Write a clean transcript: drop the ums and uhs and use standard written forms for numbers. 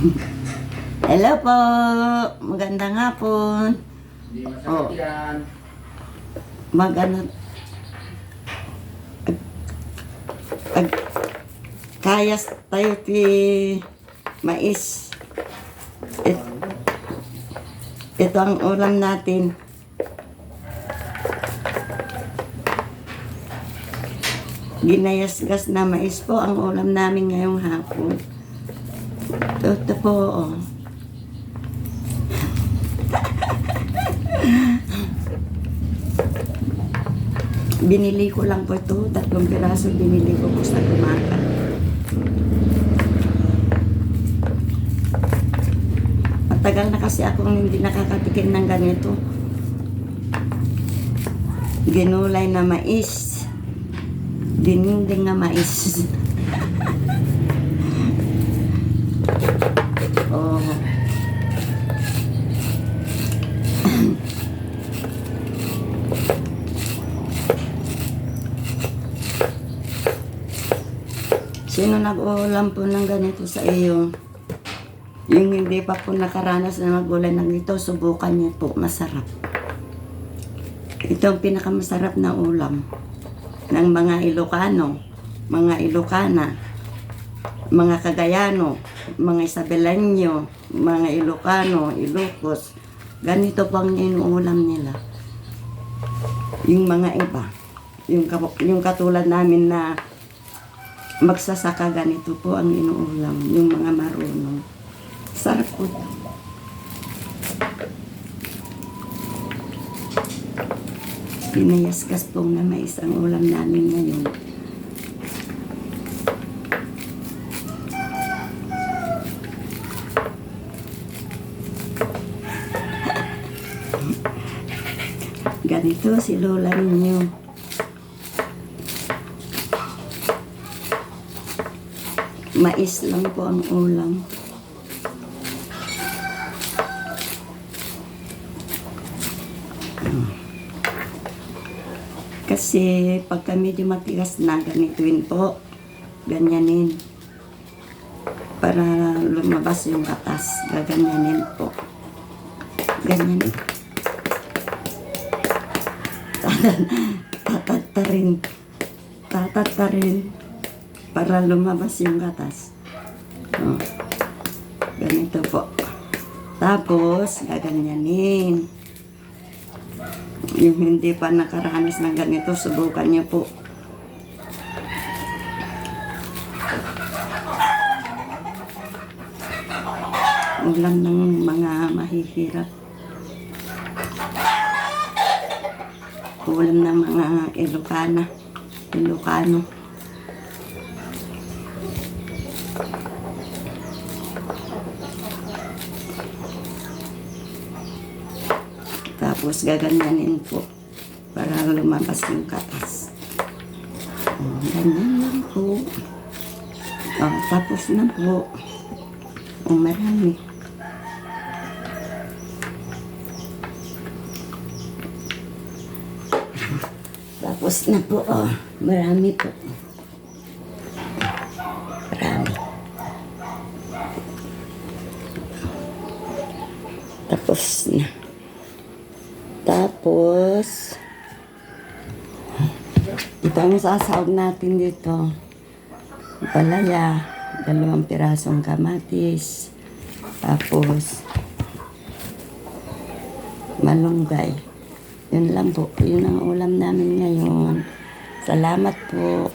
Hello po. Magandang hapon. Hindi masakit yan. Maganda. Kayas tayo ti mais. Ito ang ulam natin. Ginayasgas na mais po ang ulam namin ngayong hapon. Ito po, oh. Binili ko lang po ito. 3 piraso binili ko po sa Gumaka. Matagal na kasi akong hindi nakakatikim ng ganito. Ginulay na mais. Dininding na mais. Oh. Sino nag-uulam po ng ganito sa iyo? Yung hindi pa po nakaranas na magulay ng ito, subukan niyo po. Masarap. Ito ang pinakamasarap na ulam ng mga Ilocano, mga Ilocana, mga Cagayano, mga Isabelanyo, mga Ilocano, Ilocos. Ganito po ang inuulam nila. Yung mga iba, yung katulad namin na magsasaka, ganito po ang inuulam, yung mga marunong. Sarap po. Pinayaskas pong na mais ang ulam namin ngayon. Ganito si lola ninyo. Mais lang po ang ulam. Kasi pagka medyo matigas na, ganituin po. Ganyanin. Para lumabas yung katas. Gaganyanin po. Ganyanin. Tatatarin. Tatatarin. Para lumabas yung katas. Oh. Ganito po. Tapos, gaganyanin. Yung hindi pa nakaranas ng ganito, subukan niyo po. Ulam ng mga mahihirap. Ulam ng mga Ilocano. Tapos gaganyanin po para lumabas yung katas. Ganyan lang po. Tapos na po. Marami. Tapos na po. Marami po. Marami. Tapos na. Tapos, ito ang sasawag natin dito. Palaya, 2 pirasong kamatis. Tapos, malunggay. Yun lang po. Yun ang ulam namin ngayon. Salamat po.